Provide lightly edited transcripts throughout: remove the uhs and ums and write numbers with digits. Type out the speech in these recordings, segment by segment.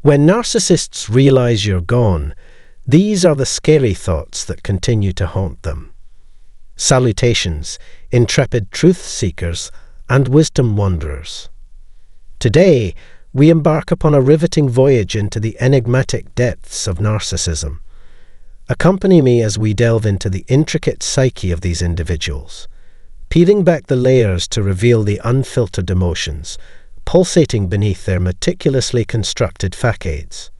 When narcissists realize you're gone, these are the scary thoughts that continue to haunt them. Salutations, intrepid truth-seekers and wisdom wanderers. Today, we embark upon a riveting voyage into the enigmatic depths of narcissism. Accompany me as we delve into the intricate psyche of these individuals, peeling back the layers to reveal the unfiltered emotions pulsating beneath their meticulously constructed facades.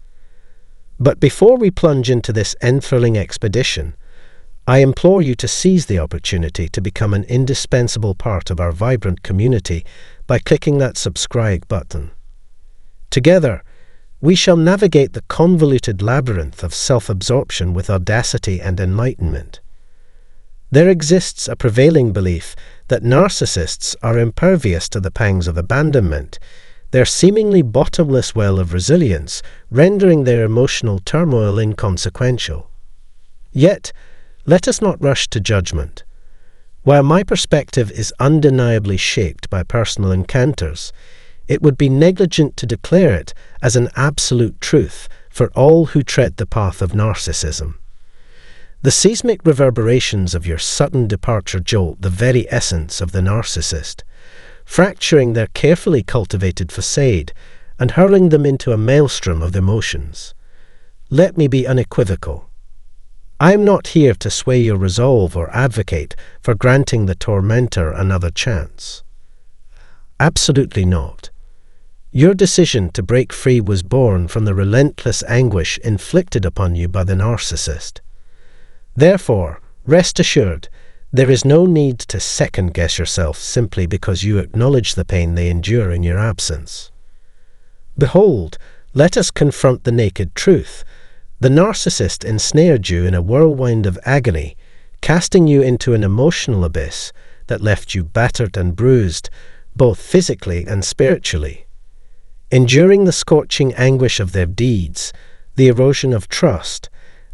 But before we plunge into this enthralling expedition, I implore you to seize the opportunity to become an indispensable part of our vibrant community by clicking that subscribe button. Together, we shall navigate the convoluted labyrinth of self-absorption with audacity and enlightenment. There exists a prevailing belief that narcissists are impervious to the pangs of abandonment, their seemingly bottomless well of resilience rendering their emotional turmoil inconsequential. Yet, let us not rush to judgment. While my perspective is undeniably shaped by personal encounters, it would be negligent to declare it as an absolute truth for all who tread the path of narcissism. The seismic reverberations of your sudden departure jolt the very essence of the narcissist, fracturing their carefully cultivated facade and hurling them into a maelstrom of emotions. Let me be unequivocal. I am not here to sway your resolve or advocate for granting the tormentor another chance. Absolutely not. Your decision to break free was born from the relentless anguish inflicted upon you by the narcissist. Therefore, rest assured, there is no need to second-guess yourself simply because you acknowledge the pain they endure in your absence. Behold, let us confront the naked truth. The narcissist ensnared you in a whirlwind of agony, casting you into an emotional abyss that left you battered and bruised, both physically and spiritually. Enduring the scorching anguish of their deeds, the erosion of trust,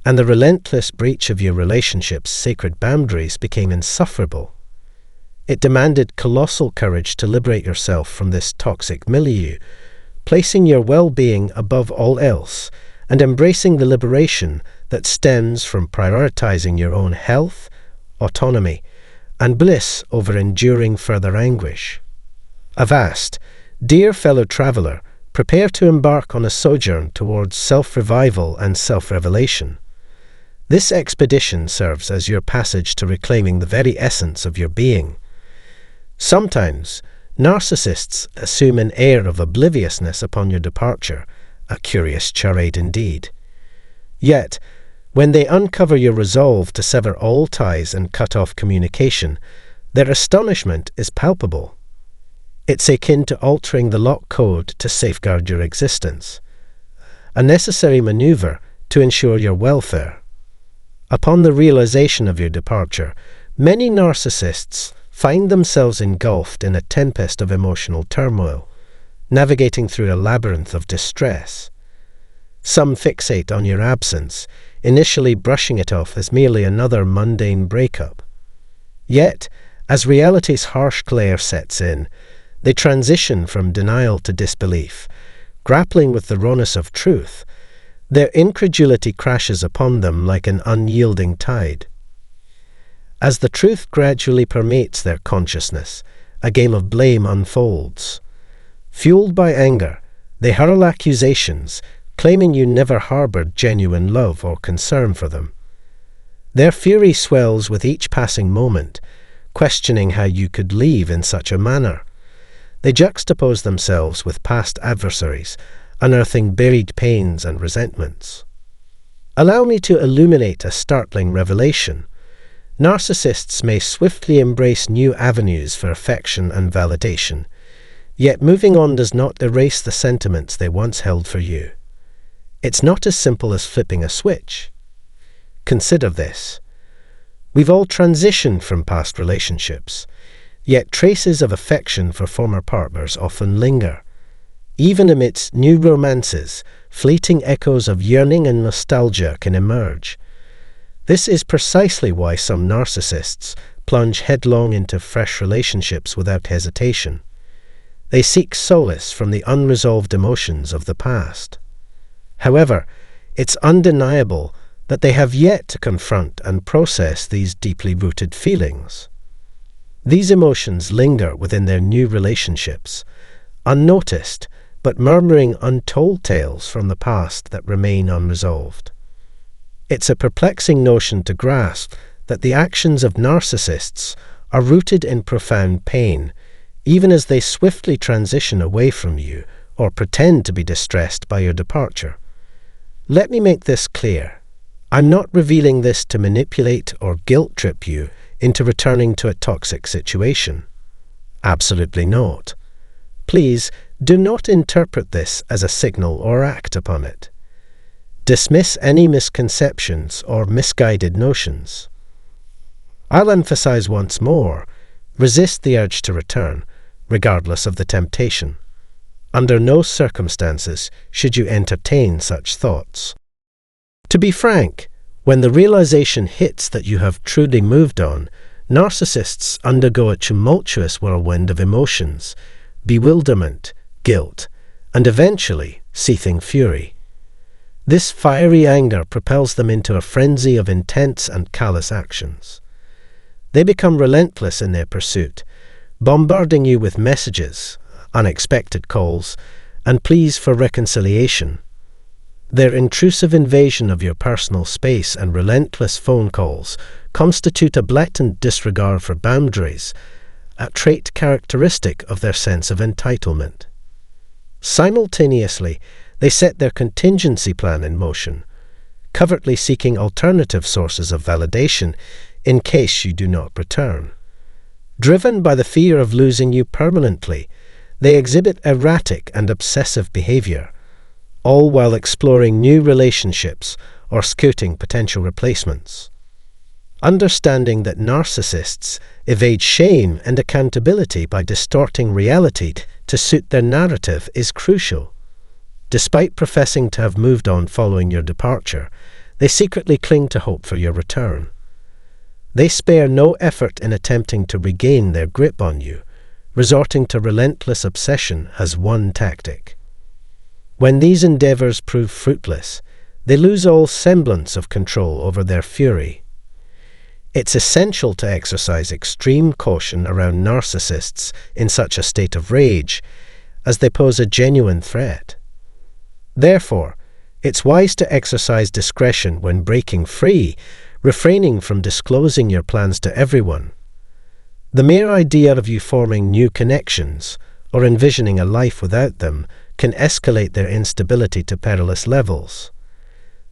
and the relentless breach of your relationship's sacred boundaries became insufferable. It demanded colossal courage to liberate yourself from this toxic milieu, placing your well-being above all else and embracing the liberation that stems from prioritizing your own health, autonomy, and bliss over enduring further anguish. Avast, dear fellow traveler, prepare to embark on a sojourn towards self-revival and self-revelation. This expedition serves as your passage to reclaiming the very essence of your being. Sometimes, narcissists assume an air of obliviousness upon your departure, a curious charade indeed. Yet, when they uncover your resolve to sever all ties and cut off communication, their astonishment is palpable. It's akin to altering the lock code to safeguard your existence, a necessary maneuver to ensure your welfare. Upon the realization of your departure, many narcissists find themselves engulfed in a tempest of emotional turmoil, navigating through a labyrinth of distress. Some fixate on your absence, initially brushing it off as merely another mundane breakup. Yet, as reality's harsh glare sets in, they transition from denial to disbelief, grappling with the rawness of truth. Their incredulity crashes upon them like an unyielding tide. As the truth gradually permeates their consciousness, a game of blame unfolds. Fueled by anger, they hurl accusations, claiming you never harbored genuine love or concern for them. Their fury swells with each passing moment, questioning how you could leave in such a manner. They juxtapose themselves with past adversaries, unearthing buried pains and resentments. Allow me to illuminate a startling revelation. Narcissists may swiftly embrace new avenues for affection and validation, yet moving on does not erase the sentiments they once held for you. It's not as simple as flipping a switch. Consider this. We've all transitioned from past relationships, yet traces of affection for former partners often linger. Even amidst new romances, fleeting echoes of yearning and nostalgia can emerge. This is precisely why some narcissists plunge headlong into fresh relationships without hesitation. They seek solace from the unresolved emotions of the past. However, it's undeniable that they have yet to confront and process these deeply rooted feelings. These emotions linger within their new relationships, unnoticed, but murmuring untold tales from the past that remain unresolved. It's a perplexing notion to grasp that the actions of narcissists are rooted in profound pain, even as they swiftly transition away from you or pretend to be distressed by your departure. Let me make this clear. I'm not revealing this to manipulate or guilt-trip you into returning to a toxic situation. Absolutely not. Please do not interpret this as a signal or act upon it. Dismiss any misconceptions or misguided notions. I'll emphasize once more, resist the urge to return, regardless of the temptation. Under no circumstances should you entertain such thoughts. To be frank, when the realization hits that you have truly moved on, narcissists undergo a tumultuous whirlwind of emotions, bewilderment, guilt, and eventually seething fury. This fiery anger propels them into a frenzy of intense and callous actions. They become relentless in their pursuit, bombarding you with messages, unexpected calls, and pleas for reconciliation. Their intrusive invasion of your personal space and relentless phone calls constitute a blatant disregard for boundaries, a trait characteristic of their sense of entitlement. Simultaneously, they set their contingency plan in motion, covertly seeking alternative sources of validation in case you do not return. Driven by the fear of losing you permanently, they exhibit erratic and obsessive behavior, all while exploring new relationships or scouting potential replacements. Understanding that narcissists evade shame and accountability by distorting reality to suit their narrative is crucial. Despite professing to have moved on following your departure, they secretly cling to hope for your return. They spare no effort in attempting to regain their grip on you, resorting to relentless obsession as one tactic. When these endeavors prove fruitless, they lose all semblance of control over their fury. It's essential to exercise extreme caution around narcissists in such a state of rage, as they pose a genuine threat. Therefore, it's wise to exercise discretion when breaking free, refraining from disclosing your plans to everyone. The mere idea of you forming new connections or envisioning a life without them can escalate their instability to perilous levels.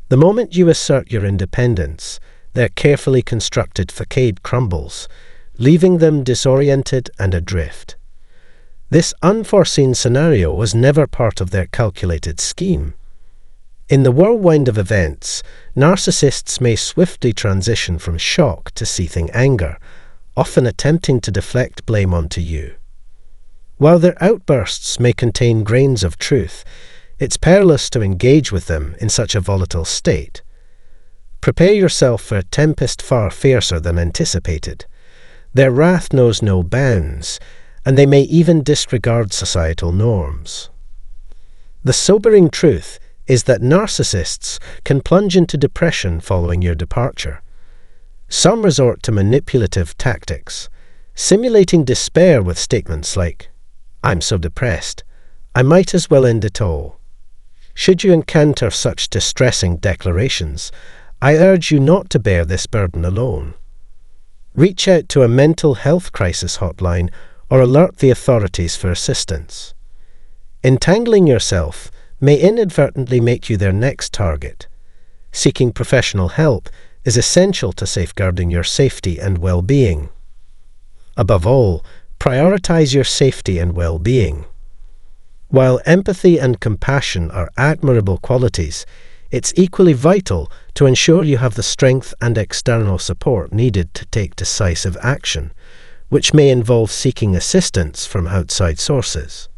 The moment you assert your independence, their carefully constructed facade crumbles, leaving them disoriented and adrift. This unforeseen scenario was never part of their calculated scheme. In the whirlwind of events, narcissists may swiftly transition from shock to seething anger, often attempting to deflect blame onto you. While their outbursts may contain grains of truth, it's perilous to engage with them in such a volatile state. Prepare yourself for a tempest far fiercer than anticipated. Their wrath knows no bounds, and they may even disregard societal norms. The sobering truth is that narcissists can plunge into depression following your departure. Some resort to manipulative tactics, simulating despair with statements like, "I'm so depressed, I might as well end it all." Should you encounter such distressing declarations, I urge you not to bear this burden alone. Reach out to a mental health crisis hotline or alert the authorities for assistance. Entangling yourself may inadvertently make you their next target. Seeking professional help is essential to safeguarding your safety and well-being. Above all, prioritize your safety and well-being. While empathy and compassion are admirable qualities, it's equally vital to ensure you have the strength and external support needed to take decisive action, which may involve seeking assistance from outside sources.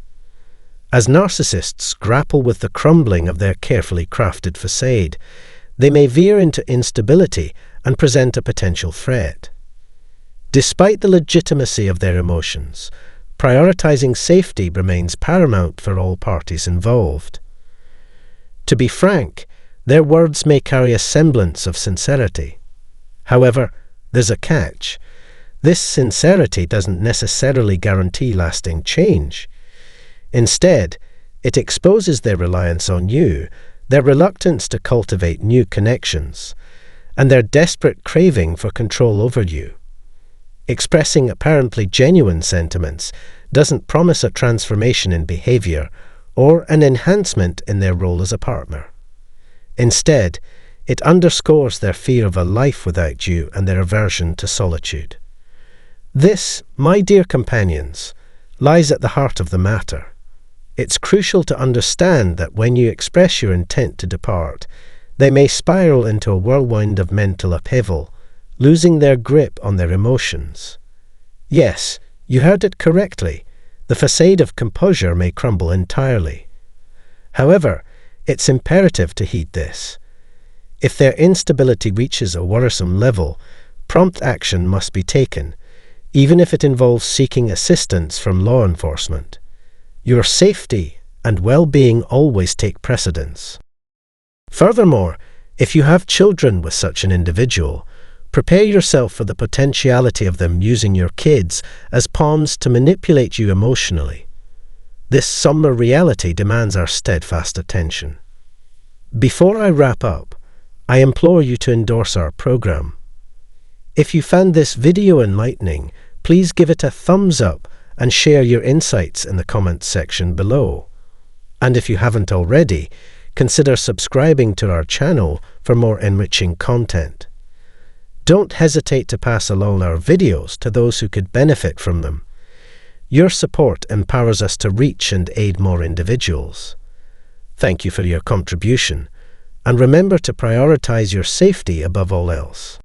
As narcissists grapple with the crumbling of their carefully crafted facade, they may veer into instability and present a potential threat. Despite the legitimacy of their emotions, prioritizing safety remains paramount for all parties involved. To be frank, their words may carry a semblance of sincerity. However, there's a catch. This sincerity doesn't necessarily guarantee lasting change. Instead, it exposes their reliance on you, their reluctance to cultivate new connections, and their desperate craving for control over you. Expressing apparently genuine sentiments doesn't promise a transformation in behavior or an enhancement in their role as a partner. Instead, it underscores their fear of a life without you and their aversion to solitude. This, my dear companions, lies at the heart of the matter. It's crucial to understand that when you express your intent to depart, they may spiral into a whirlwind of mental upheaval, losing their grip on their emotions. Yes, you heard it correctly. The facade of composure may crumble entirely. However, it's imperative to heed this. If their instability reaches a worrisome level, prompt action must be taken, even if it involves seeking assistance from law enforcement. Your safety and well-being always take precedence. Furthermore, if you have children with such an individual, prepare yourself for the potentiality of them using your kids as pawns to manipulate you emotionally. This somber reality demands our steadfast attention. Before I wrap up, I implore you to endorse our program. If you found this video enlightening, please give it a thumbs up and share your insights in the comments section below. And if you haven't already, consider subscribing to our channel for more enriching content. Don't hesitate to pass along our videos to those who could benefit from them. Your support empowers us to reach and aid more individuals. Thank you for your contribution, and remember to prioritize your safety above all else.